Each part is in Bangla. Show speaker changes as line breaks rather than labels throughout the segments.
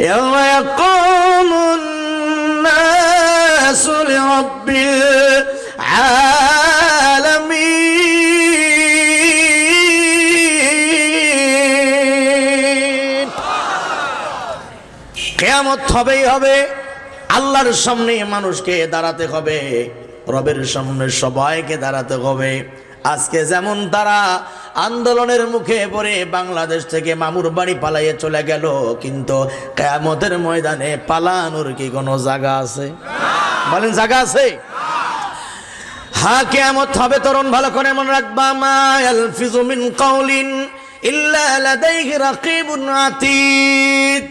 ইয়াওমা ইয়াকুমুন নাসু লিরাব্বিল আলামিন। কিয়ামত হবেই হবে, আল্লাহর সামনে মানুষকে দাঁড়াতে হবে, রবের সামনে সবাইকে দাঁড়াতে হবে। আজকে যেমন তারা আন্দোলনের মুখে পড়ে বাংলাদেশ থেকে মামুর বাড়ি পালাইয়ে চলে গেল, কিন্তু কিয়ামতের ময়দানে পালানোর কি কোনো জায়গা আছে? বলেন জায়গা আছে? হ্যাঁ, কিয়ামত হবে তরুণ, ভালো করে মনে রাখবা। মা ইয়ালফিজু মিন কাউলিন ইল্লা লাদাইহি রাকিবুন আতীদ।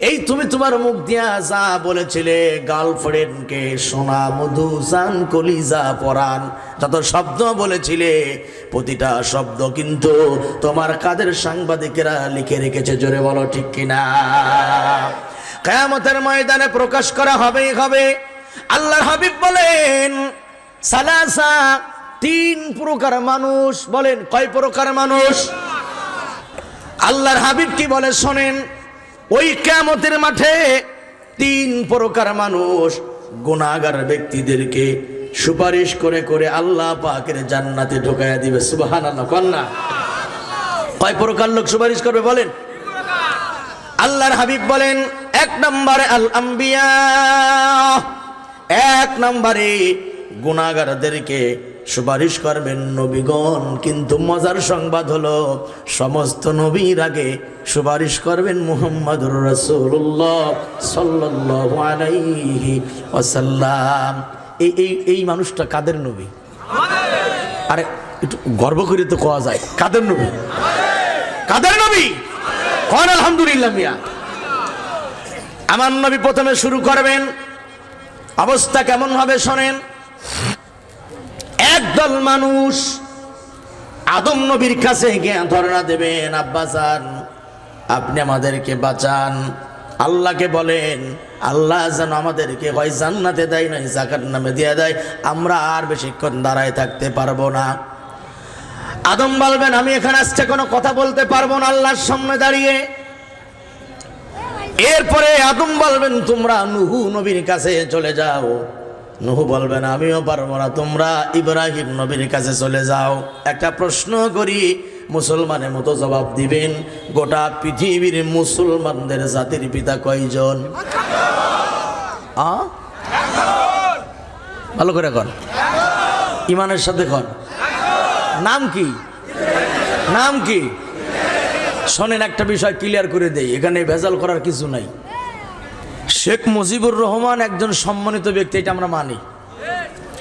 এই তুমি তোমার মুখ দিয়া যা বলেছিলে, গার্লফ্রেন্ডকে সোনা মধু জান কলিজা পরাণ, যত শব্দ বলেছিলে প্রতিটা শব্দ কিন্তু তোমার কাদের সাংবাদিকেরা লিখে রেখেছে। জোরে বলো ঠিক কিনা? কিয়ামতের ময়দানে প্রকাশ করা হবেই হবে। আল্লাহর হাবিব বলেন সালাসা, তিন প্রকার মানুষ। বলেন কয় প্রকার মানুষ? আল্লাহর হাবিব কি বলে শোনেন। ওই কিয়ামতের মাঠে তিন প্রকার মানুষ গুনাহগার ব্যক্তিদেরকে সুপারিশ করে করে আল্লাহ পাকের জান্নাতে ঢোকায়া দিবে। সুবহানাল্লাহ। কন্যা কয় প্রকার লোক সুপারিশ করবে বলেন? আল্লাহর হাবিব বলেন এক নম্বরে আল আম্বিয়া, এক নম্বরে গুনাহগারদেরকে সুপারিশ করবেন নবীগণ। কিন্তু মজার সংবাদ হলো সমস্ত নবীর আগে সুপারিশ করবেন মুহাম্মদুর রাসূলুল্লাহ সাল্লাল্লাহু আলাইহি ওয়াসাল্লাম। এই মানুষটা কাদের নবী? আরে একটু গর্ব করে তো কোয়া যায়, কাদের নবী? কাদের নবী? কোন আলহামদুলিল্লাহ মিয়া। আমার নবী প্রথমে শুরু করবেন, অবস্থা কেমন হবে শোনেন। একদল মানুষ আদম নবীর কাছে গিয়ে ধর্ণা দেবেন, আব্বাজান আপনি আমাদেরকে বাঁচান। আল্লাহকে বলেন আল্লাহ যেন আমাদেরকে হয় জান্নাতে দেয় নয় জাকাত নামে দিয়ে দেয়, আমরা আর বেশিক্ষণ দাঁড়ায় থাকতে পারবো না। আদম বলবেন আমি এখানে আজকে কোনো কথা বলতে পারবো না আল্লাহর সামনে দাঁড়িয়ে। এরপরে আদম বলবেন তোমরা নূহ নবীর কাছে চলে যাও। নূহ বলবেন আমিও পারবো না, তোমরা ইব্রাহিম নবীর কাছে চলে যাও। একটা প্রশ্ন করি, মুসলমানের মতো জবাব দিবেন। গোটা পৃথিবীর মুসলমানদের জাতির পিতা কয়জন? ভালো করে কর, ইমানের সাথে কর। নাম কি? নাম কি? শোনেন একটা বিষয় ক্লিয়ার করে দেই, এখানে ভেজাল করার কিছু নাই। শেখ মুজিবুর রহমান একজন সম্মানিত ব্যক্তি, এটা আমরা মানি।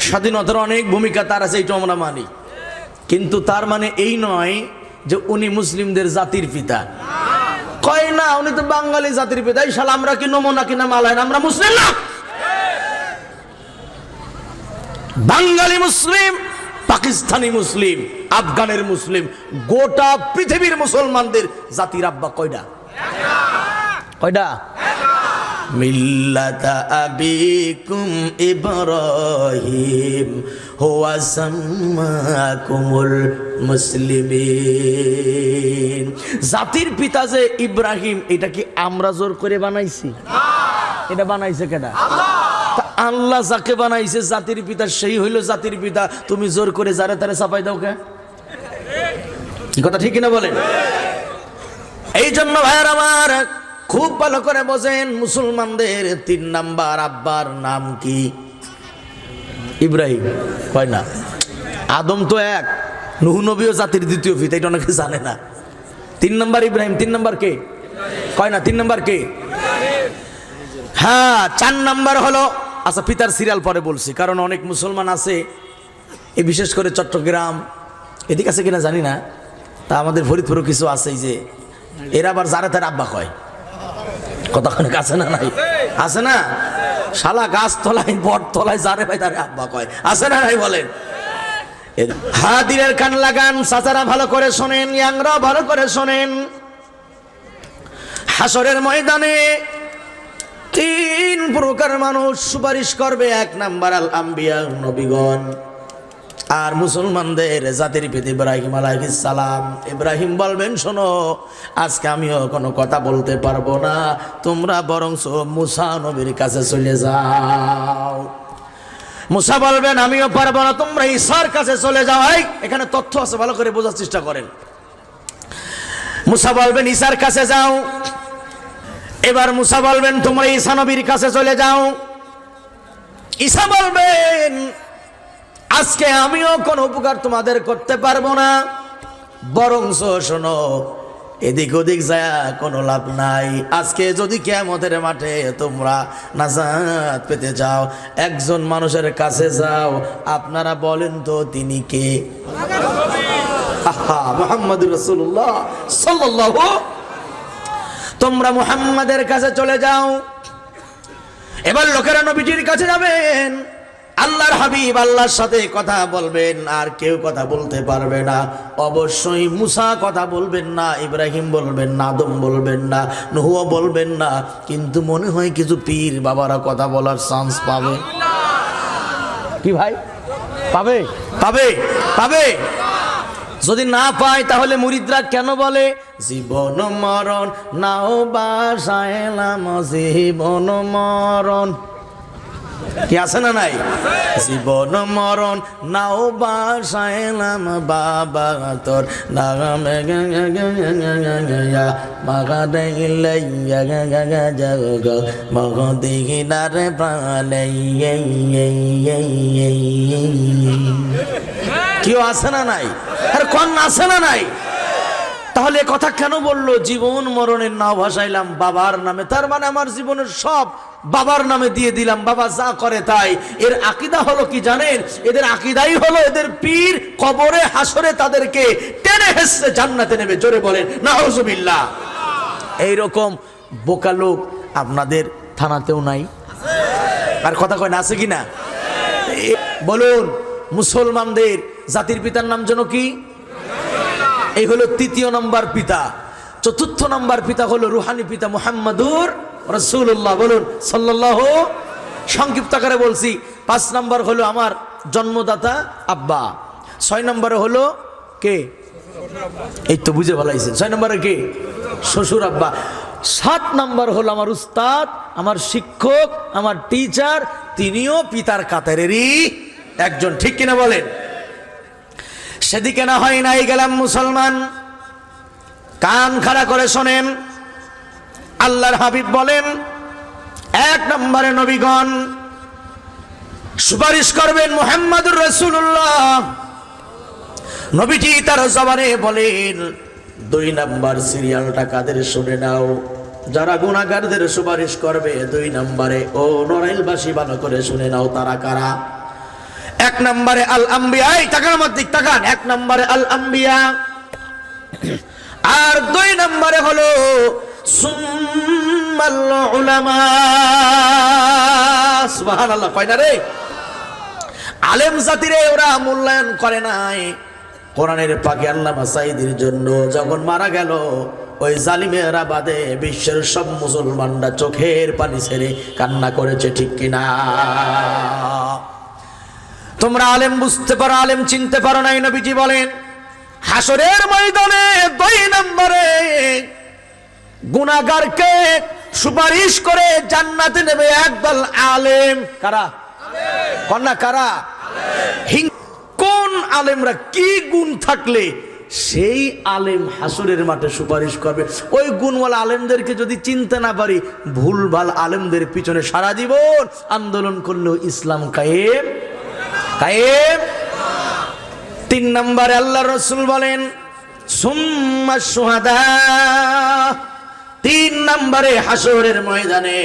স্বাধীনতার অনেক ভূমিকা তার আছে, এটা আমরা মানি। কিন্তু তার মানে এই নয় যে উনি মুসলিমদের জাতির পিতা। কয় না, উনি তো বাঙালি জাতির পিতা। এই শালা আমরা কি নমুনা কিনা মালায়, আমরা মুসলিম না। বাঙালি মুসলিম, পাকিস্তানি মুসলিম, আফগানের মুসলিম, গোটা পৃথিবীর মুসলমানদের জাতির আব্বা কয়টা? কয়টা? মিল্লাতা আবিকুম ইব্রাহিম হুয়া সাম্মাকুমুল মুসলিমিন। জাতির পিতা যে ইব্রাহিম, এটা কি আমরা জোর করে বানাইছি? এটা বানাইছে কেডা? আল্লাহ যাকে বানাইছে জাতির পিতা, সেই হইল জাতির পিতা। তুমি জোর করে যারে তারে চাপাই দাও কে? কি কথা ঠিক কিনা বলেন? এই জন্য ভাইয়ার আমার খুব ভালো করে বোঝেন, মুসলমানদের 3 নাম্বার আব্বার নাম কি? ইব্রাহিম। কয় না, আদম তো এক, নূহ নবীও জাতির দ্বিতীয় পিতা, এটা অনেকে জানে না। 3 নাম্বার ইব্রাহিম। 3 নাম্বার কে? কয় না 3 নাম্বার কে? হ্যাঁ, 4 নাম্বার হলো, আচ্ছা পিতার সিরিয়াল পরে বলছি, কারণ অনেক মুসলমান আছে, এই বিশেষ করে চট্টগ্রাম এদিকে আছে কিনা জানি না, তা আমাদের ফরিদপুরও কিছু আছে যে এরা আবার যারা তার আব্বা কয়। কথা আছে না? নাই? আছে না? শালা গাছ তলায় বট তলায় যারে ভাই তারে আব্বা কয়, আছে না নাই বলেন? হাদিরের কান লাগান, চাচারা ভালো করে শোনেন, ইয়াংরা ভালো করে শোনেন। হাসরের ময়দানে 3 প্রকার মানুষ সুপারিশ করবে। 1 নাম্বার আল আম্বিয়া, নবীগণ। আর মুসলমানদের জাতির পিতা ইব্রাহিম আলাইহিস সালাম। ইব্রাহিম বলবেন, শোনো, আজকে আমিও কোনো কথা বলতে পারবো না, তোমরা বরঞ্চ মুসা নবীর কাছে চলে যাও। মুসা বলবেন, আমিও পারবো না, তোমরা ঈসার কাছে চলে যাও। এখানে তথ্য আছে, ভালো করে বোঝার চেষ্টা করেন। মুসা বলবেন, ঈসার কাছে যাও। এবার মুসা বলবেন, তোমরা ঈসা নবীর কাছে চলে যাও। ঈসা বলবেন, আজকে আমিও কোনো উপকার তোমাদের করতে পারবো না, বরঞ্চ শোনো, এদিক ওদিক যায় কোনো লাভ নাই। আজকে যদি কিয়ামতের মাঠে তোমরা নাজাত পেতে চাও, একজন মানুষের কাছে যাও। আপনারা বলেন তো তিনি কে? মুহাম্মদুর রাসূলুল্লাহ সাল্লাল্লাহু। তোমরা মুহাম্মাদের কাছে চলে যাও। এবার লোকেরা নবীজির কাছে যাবেন, আল্লাহর হাবিব আল্লাহর সাথে কথা বলবেন, আর কেউ কথা বলতে পারবে না। অবশ্যই মুসা কথা বলবেন না, ইব্রাহিম বলবেন না, আদম বলবেন না, নূহ বলবেন না, কিন্তু মনে হয় কিছু পীর বাবারা কথা বলার চান্স পাবে। কি ভাই, পাবে? পাবে, পাবে। যদি না পায় তাহলে মুরিদরা কেন বলে জীবন মরণ নাও বাসাইলাম, জীবন মরণ? কি আছে না নাই? জীবন মরণ নাও বাসাইলাম বাবা তোর নামে মগদিনারে প্রাণে। কেউ আছে না নাই? আর কোন আছে না নাই? তাহলে কথা কেন বললো জীবন মরণের নাও ভাসাইলাম বাবার নামে? তার মানে আমার জীবনের সব বাবার নামে দিয়ে দিলাম, বাবা যা করে তাই। এর আকীদা হলো কি জানেন? এদের আকীদাই হলো এদের পীর কবরে হাসরে তাদেরকে টেনে হেসে জান্নাতে নেবে। জোরে বলেন নাউজুবিল্লাহ। এইরকম বোকা লোক আপনাদের থানাতেও নাই? আর কথা কয় না, আছে কি না? বলুন, মুসলমানদের জাতির পিতার নাম যেন কি? এই হলো তৃতীয় নম্বর পিতা। চতুর্থ নম্বর পিতা হলো রুহানি পিতা মুহাম্মাদুর রাসূলুল্লাহ। বলুন সাল্লাল্লাহু। সংক্ষিপ্ত আকারে বলছি, 5 নম্বর হলো আমার জন্মদাতা আব্বা, 6 নম্বরে হলো কে? এই তো বুঝে ভালাইছে। 6 নম্বরে কে? শ্বশুর আব্বা। 7 নম্বর হলো আমার উস্তাদ, আমার শিক্ষক, আমার টিচার, তিনিও পিতার কাতারেরই একজন। ঠিক কিনা বলেন? সেদিকে না হয় নাই গেলাম মুসলমান, কান খাড়া করে শোনেন। আল্লাহর হাবিব বলেন, 1 নম্বরে নবীগণ সুপারিশ করবেন মুহাম্মাদুর রাসূলুল্লাহ। নবীজি তার জবানে বলেন, 2 নম্বর সিরিয়ালটা কাদের শুনে নাও। যারা গুনাহগারদের সুপারিশ করবে 2 নম্বরে, ও নড়াইলবাসী ভালো করে শুনে নাও তারা কারা। 1 নম্বরে আল আম্বিয়া। তাকান আমার দিক তাকান। 1 নম্বরে আল আম্বিয়া, আর 2 নম্বরে হলো সুম্মাল উলামা। সুবহানাল্লাহ। কয়টা রে? আলেম জাতিরে ওরা মূল্যায়ন করে নাই। কোরআনের পাকে আল্লামা সাঈদীর জন্য যখন মারা গেল, ওই জালিমেরা বাদে বিশ্বের সব মুসলমানরা চোখের পানি ছেড়ে কান্না করেছে। ঠিক কিনা? তোমরা আলেম বুঝতে পারো, আলেম চিনতে পারো নাই। নবীজি বলেন, হাসরের ময়দানে 2 নম্বরে গুনাহগারকে সুপারিশ করে জান্নাতে নেবে একদল আলেম। কারা? কন্যা কারা? কোন আলেমরা? কি গুণ থাকলে সেই আলেম হাসরের মাঠে সুপারিশ করবে? ওই গুণওয়ালা আলেমদেরকে যদি চিনতে না পারি, ভুলভাল আলেমদের পিছনে সারা জীবন আন্দোলন করলেও ইসলাম কায়েম কায়েম। 3 নম্বরে আল্লাহ রাসূল বলেন, সুম্মা শুহাদা। 3 নম্বরে হাসরের ময়দানে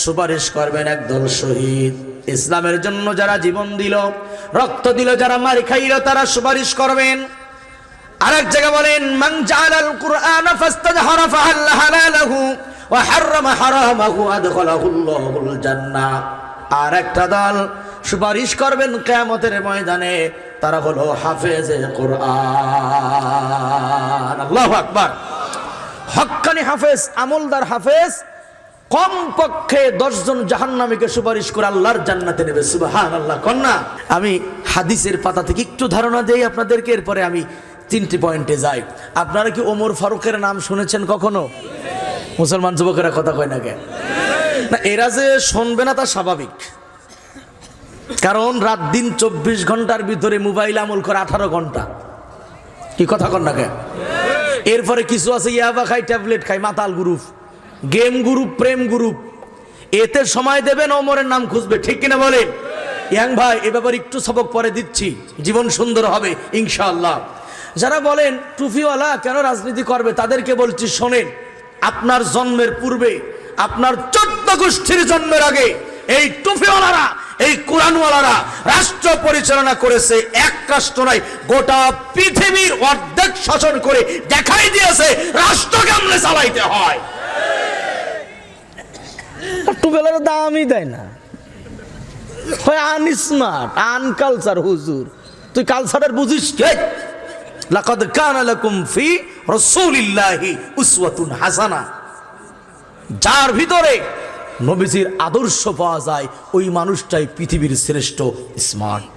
সুপারিশ করবেন একদল শহীদ। ইসলামের জন্য যারা জীবন দিল, রক্ত দিল, যারা মার খাইল, তারা সুপারিশ করবেন। আরেক জায়গা বলেন, মান জাআলাল কুরআনা ফাস্তাজহারা ফাহাল্লা হালালাহু ওয়া হাররামা হারামাহু আদখালাহুল্লাহুল জান্নাহ। আর একটা দল সুপারিশ করবেন কিয়ামতের ময়দানে, তারা হলো হাফেজে কোরআন। আল্লাহু আকবার। হক্কানি হাফেজ, আমলদার হাফেজ, কমপক্ষে 10 জন জাহান্নামীকে সুপারিশ করে আল্লাহর জান্নাতে নেবে। সুবহানাল্লাহ কন্যা। আমি হাদিসের পাতা থেকে একটু ধারণা দেই আপনাদেরকে, এরপরে আমি 3টি পয়েন্টে যাই। আপনারা কি ওমর ফারুকের নাম শুনেছেন কখনো? মুসলমান যুবকেরা কথা কয় না কেন? না, এরা যে শুনবে না তা স্বাভাবিক, কারণ রাত দিন 24 ঘন্টার ভিতরে মোবাইল আমল করে 18 ঘন্টা। কি কথা কন না কেন? এরপরে কিছু আছে ইয়াবা খাই, ট্যাবলেট খাই, মাতাল গ্রুপ, গেম গ্রুপ, প্রেম গ্রুপ। এতে সময় দেবেন, ওমরের নাম খুঁজবে। ঠিক কিনা বলেন? ইয়াং ভাই, এ ব্যাপারে একটু সবক পরে দিচ্ছি, জীবন সুন্দর হবে ইনশাআল্লাহ। যারা বলেন টুপিওয়ালা কেন রাজনীতি করবে, তাদেরকে বলছি শোনেন, আপনার জন্মের পূর্বে, আপনার 14 গোষ্ঠীর জন্মের আগে এই টুপিওয়ালারা, এই কোরআনওয়ালারা রাষ্ট্র পরিচালনা করেছে। এক রাষ্ট্র নয়, গোটা পৃথিবীর অর্ধেক শাসন করে দেখাই দিয়েছে রাষ্ট্র কেমনে চালাইতে হয়। টুপিওয়ালারা দামই দেয় না, হয় আনস্মার্ট, আনকালচার। হুজুর, তুই কালচারের বুঝিস কে? লাকাদ কানা লাকুম ফি রাসূলিল্লাহি উসওয়াতুন হাসানা। যার ভিতরে নবীজির আদর্শ পাওয়া যায়, ওই মানুষটাই পৃথিবীর শ্রেষ্ঠ স্মার্ট।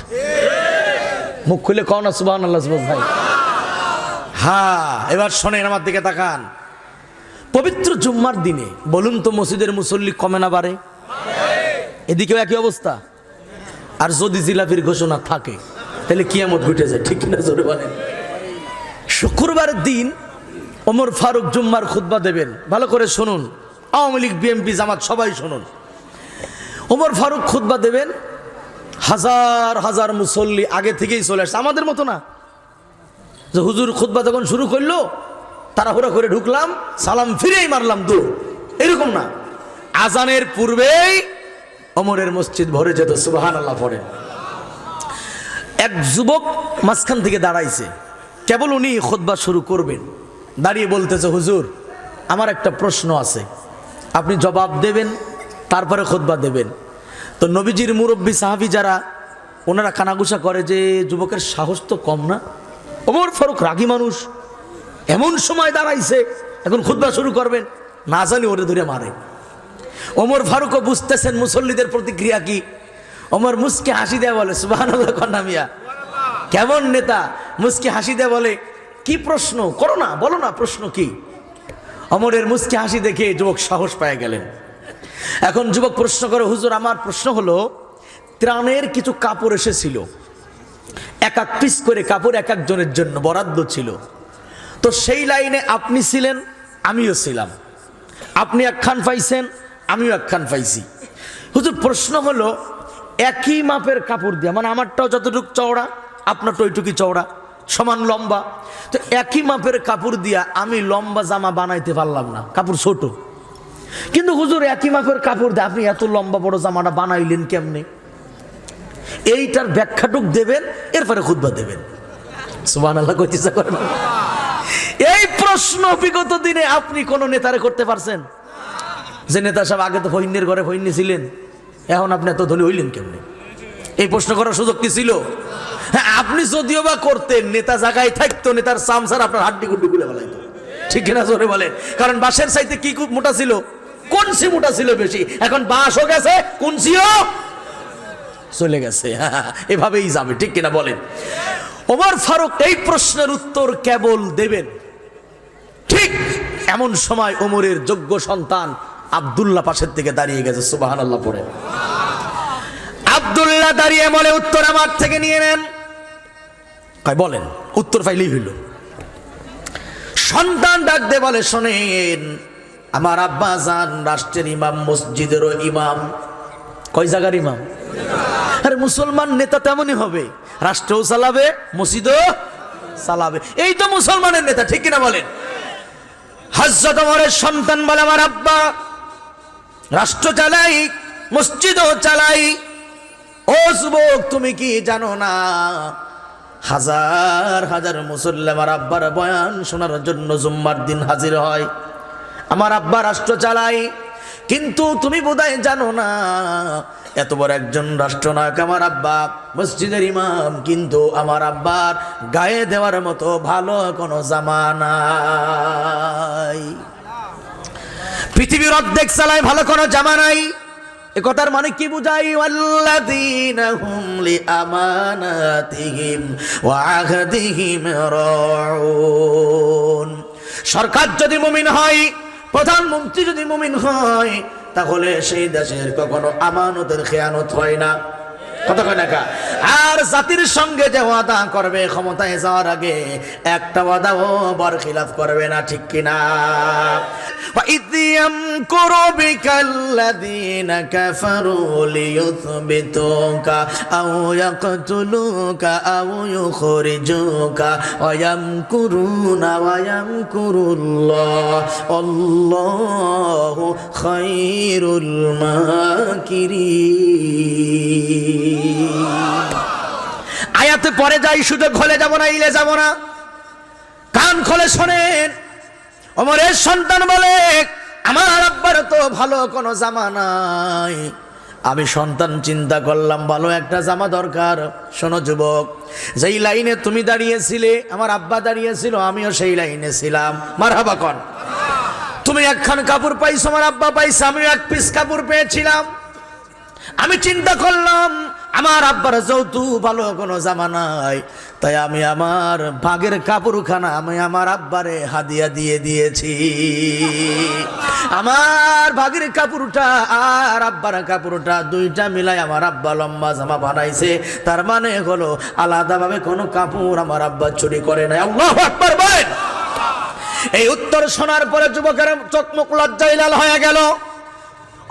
মুখ খুলে কও না সুবহানাল্লাহ ভাই। হ্যাঁ, এবার শোনেন, আমার দিকে তাকান। পবিত্র জুম্মার দিনে বলুন তো মসজিদের মুসল্লি কমে না বাড়ে? এদিকেও একই অবস্থা। আর যদি জিলাপির ঘোষণা থাকে তাহলে কিয়ামত ঘটে যায়। ঠিক কিনা জোরে বলেন? শুক্রবারের দিন ওমর ফারুক জুম্মার খুতবা দেবেন। ভালো করে শুনুন, আওয়ামী লীগ, বিএনপি, জামাত সবাই শুনুন। ওমর ফারুক খুতবা দেবেন, হাজার হাজার মুসল্লি আগে থেকেই চলে আসছে। আমাদের মতো না যে হুজুর খুতবা যখন শুরু করলো তাড়াহুড়া করে ঢুকলাম, সালাম ফিরেই মারলাম দূর, এরকম না। আজানের পূর্বেই ওমরের মসজিদ ভরে যেত। সুবহানাল্লাহ পড়েন। এক যুবক মাঝখান থেকে দাঁড়াইছে, কেবল উনি খুতবা শুরু করবেন, দাঁড়িয়ে বলতেছে, হুজুর আমার একটা প্রশ্ন আছে, আপনি জবাব দেবেন, তারপরে খুতবা দেবেন। তো নবীজির মুরব্বী সাহাবী যারা, ওনারা কানাঘুষা করে যে যুবকের সাহস তো কম না, ওমর ফারুক রাগী মানুষ, এমন সময় দাঁড়াইছে, এখন খুতবা শুরু করবেন, না জানি ওরে ধরে মারে। ওমর ফারুকও বুঝতেছেন মুসল্লিদের প্রতিক্রিয়া কি। ওমর মুস্কি হাসি দেয়া বলে, সুবহানাল্লাহ কন্যা মিয়া, কেমন নেতা! মুস্কি হাসি দেয়া বলে, কি প্রশ্ন করো না, বলো না প্রশ্ন কি। ওমরের মুস্কি হাসি দেখে যুবক সাহস পেয়ে গেলেন। এখন যুবক প্রশ্ন করে, হুজুর আমার প্রশ্ন হলো, ত্রাণের কিছু কাপড় এসেছিল, এক এক পিস করে কাপড় এক একজনের জন্য বরাদ্দ ছিল, তো সেই লাইনে আপনি ছিলেন, আমিও ছিলাম, আপনি একখান পাইছেন, আমিও একখান পাইছি। হুজুর প্রশ্ন হলো, একই মাপের কাপড় দিয়ে, মানে আমারটাও যতটুকু চওড়া, আপনারটা ওইটুকু চওড়া, সমান লম্বা, তো একই মাপের কাপড় দিয়া আমি লম্বা জামা বানাইতে পারলাম না, কাপড় ছোট। কিন্তু হুজুর একই মাপের কাপড় দিয়ে আপনি এত লম্বা বড় জামাটা বানাইলেন কেমনে? এইটার ব্যাখ্যাটুক দেবেন, এরপরে খুতবা দেবেন। সুবহানাল্লাহ কইতে ইচ্ছা করে না? এই প্রশ্ন বিগত দিনে আপনি কোন নেতারে করতে পারছেন? যে নেতা সাহেব আগে তো ফইন্নের ঘরে ফইন্নি ছিলেন, এখন আপনি এত ধনী হইলেন কেমনে? এই প্রশ্ন করার সুযোগ কি ছিল? হ্যাঁ, আপনি যদিও বা করতেন, নেতা জায়গায় থাকতো, নেতার চামচার আপনার হাড্ডি গুড্ডি খুলে ফেলাইতো। ঠিক কিনা জোরে বলেন? কারণ বাঁশের চাইতে কি খুব মোটা ছিল? কনসি মোটা ছিল বেশি। এখন বাঁশও গেছে, কনসিও চলে গেছে। এভাবেই যাবে। ঠিক কিনা বলেন? ওমর ফারুক এই প্রশ্নের উত্তর কেবল দেবেন, ঠিক এমন সময় ওমরের যোগ্য সন্তান আব্দুল্লাহ পাশের থেকে দাঁড়িয়ে গেছে। সুবহানাল্লাহ পড়ে। আব্দুল্লাহ দাঁড়িয়ে বলে, উত্তর আমার থেকে নিয়ে নেন। কয় বলেন, উত্তর পাইলেই হইল। সন্তান ডাক দে বলে, শোনেন, আমার আব্বা জান রাষ্ট্রের ইমাম, মসজিদেরও ইমাম। কয় জায়গার ইমাম? আরে মুসলমান নেতা তেমনই হবে, রাষ্ট্রও চালাবে, মসজিদও চালাবে। এই তো মুসলমানের নেতা। ঠিক কিনা বলেন? হযরত ওমরের সন্তান বলে, আমার আব্বা রাষ্ট্র চালাই, মসজিদও চালাই। ও যুবক, তুমি কি জানো না হাজার হাজার মুসল্লি আমার আব্বার বয়ান শোনার জন্য জুম্মার দিন হাজির হয়? আমার আব্বা রাষ্ট্র চালাই, কিন্তু তুমি বোধহয় জানো না এত বড় একজন রাষ্ট্রনায়ক আমার আব্বা, মসজিদের ইমাম, কিন্তু আমার আব্বার গায়ে দেওয়ার মতো ভালো কোনো জামা নাই। পৃথিবীর অর্ধেক চালায়, ভালো কোনো জামা নাই। এ কথার মানে কি বুঝাই? ওয়াল্লাযীনা হুম লিআমানাতিহিম ওয়া আহদিহিম রাউন। সরকার যদি মুমিন হয়, প্রধানমন্ত্রী যদি মুমিন হয়, তাহলে সেই দেশের কখনো আমানতের খেয়ানত হয় না। কথা কয় না কা? আর জাতির সঙ্গে যে ওয়াদা করবে ক্ষমতায় যাওয়ার আগে, একটা ওয়াদাও বরখিলাফ করবে না, ঠিক কিনা? وَإِذْ يَمْكُرُ بِكَ الَّذِينَ كَفَرُوا لِيُثْبِتُوكَ أَوْ يَقْتُلُوكَ أَوْ يُخْرِجُوكَ وَيَمْكُرُونَ وَيَمْكُرُ اللَّهُ وَاللَّهُ خَيْرُ الْمَاكِرِينَ। আয়াতে পরে যাই, সুযোগ হলে যাব না, ইলে যাব না, কান খোলে শোনেন। ওমরের সন্তান বলে, আমার আব্বার তো ভালো কোনো জামা নাই। আমি সন্তান চিন্তা করলাম ভালো একটা জামা দরকার। শোনো যুবক, যেই লাইনে তুমি দাঁড়িয়েছিলে, আমার আব্বা দাঁড়িয়েছিল, আমিও সেই লাইনে ছিলাম। মারহাবা কন। তুমি একখান কাপড় পাইছো, আমার আব্বা পাইছে, আমিও এক পিস কাপড় পেয়েছিলাম। আমি চিন্তা করলাম আমার আব্বার যেহেতু ভালো কোনো জামা নাই, তাই আমি আমার ভাগের কাপড়খানা আমি আমার আব্বারে হাদিয়া দিয়ে দিয়েছি। আমার ভাগের কাপড়টা আর আব্বার কাপড়টা দুইটা মিলাই আমার আব্বা লম্বা জামা বানাইছে। তার মানে হলো আলাদাভাবে কোনো কাপড় আমার আব্বা চুরি করে নাই। আল্লাহু আকবার বলেন। এই উত্তর শোনার পরে যুবকের চোখ মুখ লজ্জায় লাল হয়ে গেল।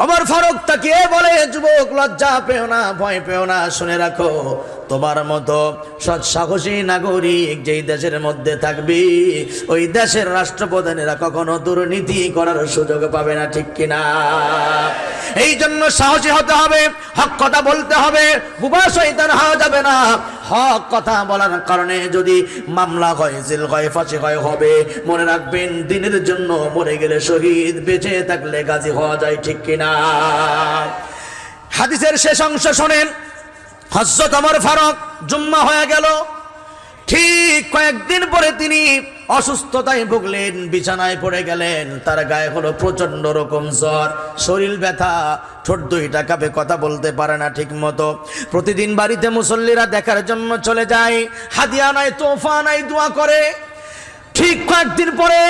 ওমর ফারুক তাকিয়ে বলে, যুবক লজ্জা পেও না, ভয় পেও না, শুনে রাখো, তোমার মতো সৎ সাহসী নাগরিক যেই দেশের মধ্যে থাকবি, ওই দেশের রাষ্ট্রপ্রধানেরা কখনো দুর্নীতি করার সুযোগ পাবে না, ঠিক কিনা? এই জন্য সাহসী হতে হবে, হক কথা বলতে হবে, বুবা শয়তান হওয়া যাবে না। হক কথা বলার কারণে যদি মামলা হয়, জেল হয়, ফাঁসি হয়, হবে। মনে রাখবেন, দিনের জন্য মরে গেলে শহীদ, বেঁচে থাকলে গাজী হওয়া যায়, ঠিক কিনা? হাদিসের শেষ অংশ শোনেন। হযরত ওমর ফারুক জুম্মা হয়ে গেল, ঠিক কয়েকদিন পরে তিনি অসুস্থতায় ভুগলেন, বিছানায় পড়ে গেলেন। তার গায়ে হলো প্রচন্ড রকম জ্বর, শরীর ব্যথা, ঠোঁট দুইটা কাঁপে, কথা বলতে পারে না ঠিক মতো। প্রতিদিন বাড়িতে মুসল্লিরা দেখার জন্য চলে যায়, হাদিয়া নাই, তোফা নাই, দোয়া করে। ঠিক কয়েকদিন পরে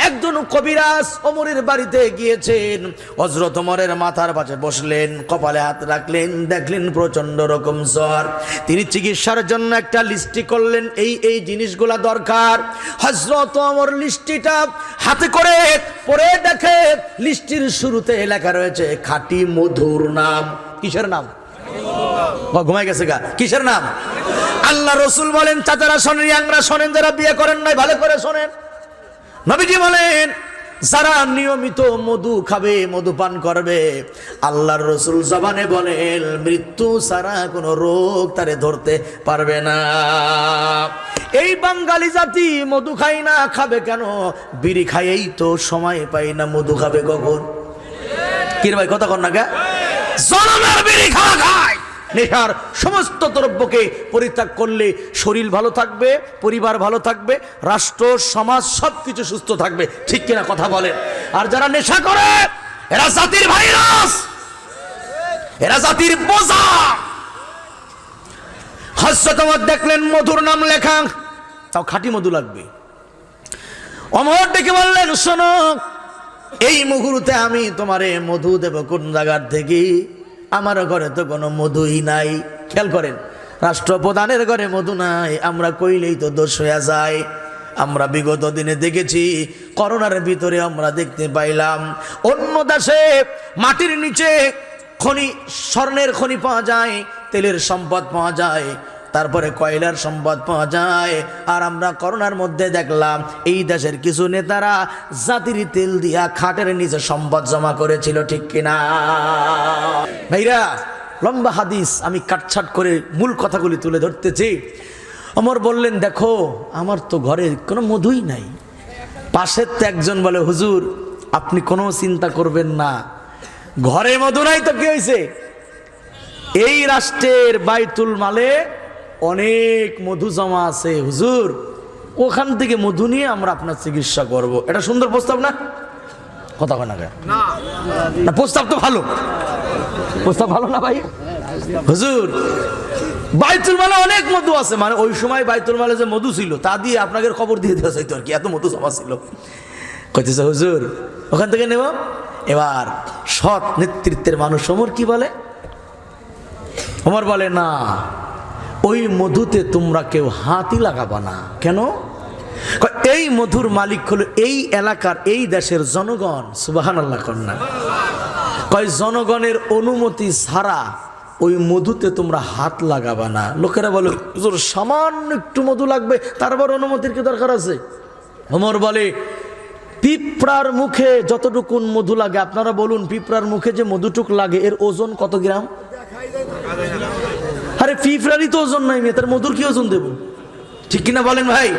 একজন কবিরাজ ওমরের বাড়িতে গিয়েছেন। হযরত ওমরের মাথার পাশে বসলেন, কপালে হাত রাখলেন, দেখলেন প্রচন্ড রকম জ্বর। তিনি চিকিৎসার জন্য একটা লিস্টি করলেন, এই জিনিসগুলা দরকার। হযরত ওমর লিস্টিটা হাতে করে পড়ে দেখে, লিস্টির শুরুতে লেখা রয়েছে খাঁটি মধুর নাম। কিসের নাম? ঘুমাই গেছে গা। কিসের নাম? আল্লাহ রসুল বলেন, চাচারা শোনেন, ইয়াংরা শোনেন, যারা বিয়ে করেন নাই ভালো করে শোনেন। নবীজি বলেন, যারা নিয়মিত মধু খাবে, মধু পান করবে, আল্লাহর রসুল জবানে বলেন, মৃত্যু ছাড়া কোনো রোগ তারে ধরতে পারবে না। এই বাঙালি জাতি মধু খাই না, খাবে কেন? বিড়ি খাইয়েই তো সময় পাই না, মধু খাবে কখন? কি রে ভাই, কথা কর না কে? জনমের বিড়ি খাওয়া খায়। নেশার সমস্ত দ্রব্যকে পরিত্যাগ করলে শরীর ভালো থাকবে, পরিবার ভালো থাকবে, রাষ্ট্র সমাজ সবকিছু সুস্থ থাকবে, ঠিক কিনা কথা বলেন? আর যারা নেশা করে, এরা জাতির ভাইরাস, এরা জাতির বোঝা। হযরত ওমর দেখলেন মধুর নাম লেখা, তাও খাঁটি মধু লাগবে। ওমর ডেকে বললেন, শোনো, এই মুহূর্তে আমি তোমারে মধু দেব কোন জায়গার থেকে? আমার ঘরে তো কোনো মধুই নাই। খেয়াল করেন, রাষ্ট্রপ্রধানের ঘরে মধু নাই, আমরা কইলেই তো দোষ হয়ে যায়। আমরা বিগত দিনে দেখেছি, করোনার ভিতরে আমরা দেখতে পাইলাম অন্য দেশে মাটির নিচে খনি, স্বর্ণের খনি পাওয়া যায়, তেলের সম্পদ পাওয়া যায়, তারপরে কয়লার সম্পদ পাওয়া যায়। আর আমরা করোনার মধ্যে দেখলাম এই দেশের কিছু নেতারা জাতির তেল দিয়া খাটের নিচে সম্পদ জমা করেছিল, ঠিক কিনা ভাইরা? লম্বা হাদিস, আমি কাটছাট করে মূল কথাগুলি তুলে ধরতেছি। ওমর বললেন, দেখো, আমার তো ঘরে কোনো মধুই নাই। পাশের তো একজন বলে, হুজুর আপনি কোনো চিন্তা করবেন না, ঘরে মধু নাই তো কি হয়েছে? এই রাষ্ট্রের বাইতুল মালে অনেক মধু জমা আছে হুজুর, ওখান থেকে মধু নিয়ে আমরা আপনার চিকিৎসা করব। এটা সুন্দর প্রস্তাব না? কথা কয় না না, প্রস্তাব তো ভালো, প্রস্তাব ভালো না ভাই? হুজুর বাইতুল মালে অনেক মধু আছে, মানে ওই সময় বাইতুল মালে যে মধু ছিল তা দিয়ে আপনাকে খবর দিয়ে দেওয়া যাইতো আর কি, এত মধু জমা ছিল। কইতেছে হুজুর ওখান থেকে নেব। এবার সৎ নেতৃত্বের মানুষ ওমর কি বলে? ওমর বলে না, ওই মধুতে তোমরা কেউ হাতই লাগাবা না। কেন? এই মধুর মালিক হলো এই এলাকার এই দেশের জনগণ। সুবহানাল্লাহ কন্যা কয় জনগণের অনুমতি ছাড়া ওই মধুতে তোমরা হাত লাগাবা না। লোকেরা বলে হুজুর সামান্য একটু মধু লাগবে, তারপর অনুমতির কি দরকার আছে? ওমর বলে পিঁপড়ার মুখে যতটুকুন মধু লাগে, আপনারা বলুন পিঁপড়ার মুখে যে মধুটুক লাগে এর ওজন কত গ্রাম? আরে পিঁপড়ারই তো ওজন নাই, তার মধুর কি ওজন দেব? ঠিক কিনা বলেন ভাই?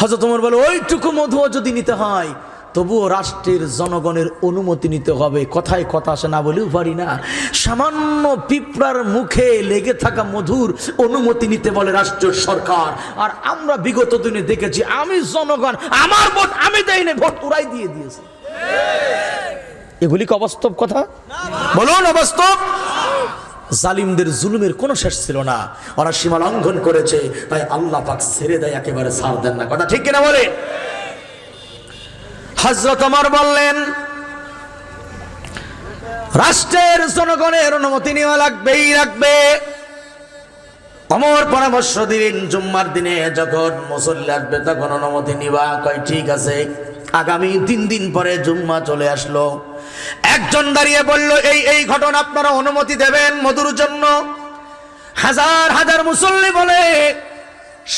হযরত ওমর বলে ওইটুকু মধুও যদি নিতে হয় তবুও রাষ্ট্রের জনগণের অনুমতি নিতে হবে। কথায় কথা আসে, না বলেও পারি না। সামান্য পিঁপড়ার মুখে লেগে থাকা মধুর অনুমতি নিতে বলে রাষ্ট্রীয় সরকার। আর আমরা বিগত দিনে দেখেছি আমি জনগণ, আমার ভোট আমি দেই না, ভোট ওরাই দিয়ে দিয়েছে। এগুলি কি অবাস্তব কথা? বলুন অবাস্তব? জালিমদের জুলুমের কোনো শেষ ছিল না, ওরা সীমা লঙ্ঘন করেছে, তাই আল্লাহ পাক ছেড়ে দেয়, একেবারে ছাড় দেন না। কথা ঠিক কিনা বলে? হযরত ওমর বললেন রাষ্ট্রের জনগণের অনুমতি নেওয়া লাগবেই লাগবে। ওমর পরামর্শ দিলেন জুম্মার দিনে যখন মুসল্লি আসবে তখন অনুমতি নিবা। কয় ঠিক আছে। আগামী 3 দিন পরে জুম্মা চলে আসলো। একজন দাঁড়িয়ে বলল এই ঘটনা আপনারা অনুমতি দেবেন মধুর জন্য? হাজার হাজার মুসল্লি বলে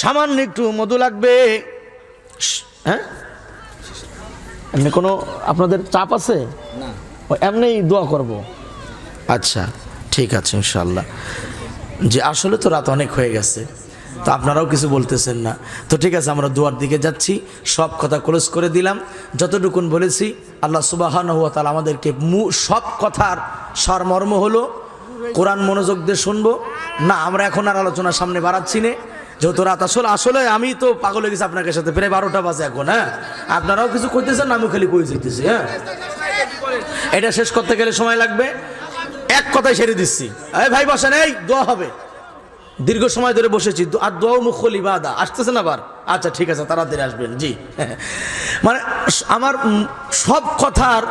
সামান্য একটু মধু লাগবে। হ্যাঁ, এমনি কোনো আপনাদের চাপ আছে না? এমনি দোয়া করব। আচ্ছা ঠিক আছে ইনশাআল্লাহ। যে আসলে তো রাত অনেক হয়ে গেছে, তো আপনারাও কিছু বলতেছেন না, তো ঠিক আছে আমরা দোয়ার দিকে যাচ্ছি। সব কথা ক্লোজ করে দিলাম। যতটুকুন বলেছি আল্লাহ সুবহানাহু ওয়া তাআলা আমাদেরকে সব কথার সারমর্ম হলো কোরআন মনোযোগ দিয়ে শুনবো না। আমরা এখন আর আলোচনার সামনে বাড়াচ্ছি না, যেহেতু রাত আসলে আমি তো পাগল হয়ে গেছি আপনার সাথে, প্রায় 12টা বাজে এখন। হ্যাঁ, আপনারাও কিছু কইতেছেন না, আমি খালি কই যেতেছি। হ্যাঁ, এটা শেষ করতে গেলে সময় লাগবে। এক কথায় সেরে দিচ্ছি, এই ভাই বসেন, এই দোয়া হবে। দীর্ঘ সময় ধরে বসেছি, আর দোয়া মুখল ইবাদা। আসতেছেন আবার? আচ্ছা ঠিক আছে, তাড়াতাড়ি আসবেন। জি, মানে আমার সব কথার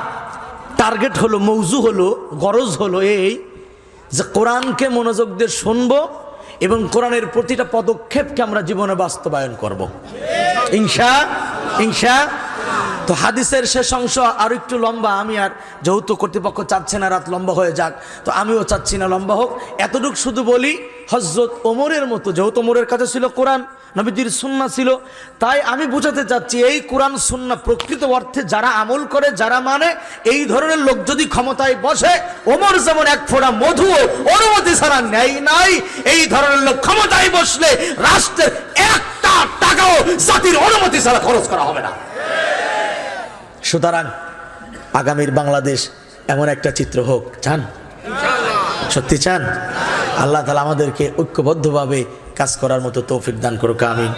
টার্গেট হলো, মৌজু হলো, গরজ হলো এই যে কোরআনকে মনোযোগ দিয়ে শুনবো এবং কোরআনের প্রতিটা পদক্ষেপকে আমরা জীবনে বাস্তবায়ন করব ইনশা। তো হাদিসের শেষ অংশ আর একটু লম্বা, আমি আর যেহেতু কর্তৃপক্ষ চাচ্ছে না রাত লম্বা হয়ে যাক, তো আমিও চাচ্ছি না লম্বা হোক। এতটুকু শুধু বলি, হযরত ওমরের মতো, যেহেতু ওমরের কাছে ছিল কোরআন, নবীজির সুন্নাহ ছিল, তাই আমি বোঝাতে চাচ্ছি এই কোরআন সুন্নাহ প্রকৃত অর্থে যারা আমল করে, যারা মানে, এই ধরনের লোক যদি ক্ষমতায় বসে, ওমর যেমন এক ফোঁটা মধুও অনুমতি ছাড়া নেয় নাই, এই ধরনের লোক ক্ষমতায় বসলে রাষ্ট্রের একটা টাকাও জাতির অনুমতি ছাড়া খরচ করা হবে না। সুতরাং আগামীর বাংলাদেশ এমন একটা চিত্র হোক, চান? সত্যি চান? আল্লাহ তাআলা আমাদেরকে ঐক্যবদ্ধভাবে কাজ করার মতো তৌফিক দান করুক, আমিন।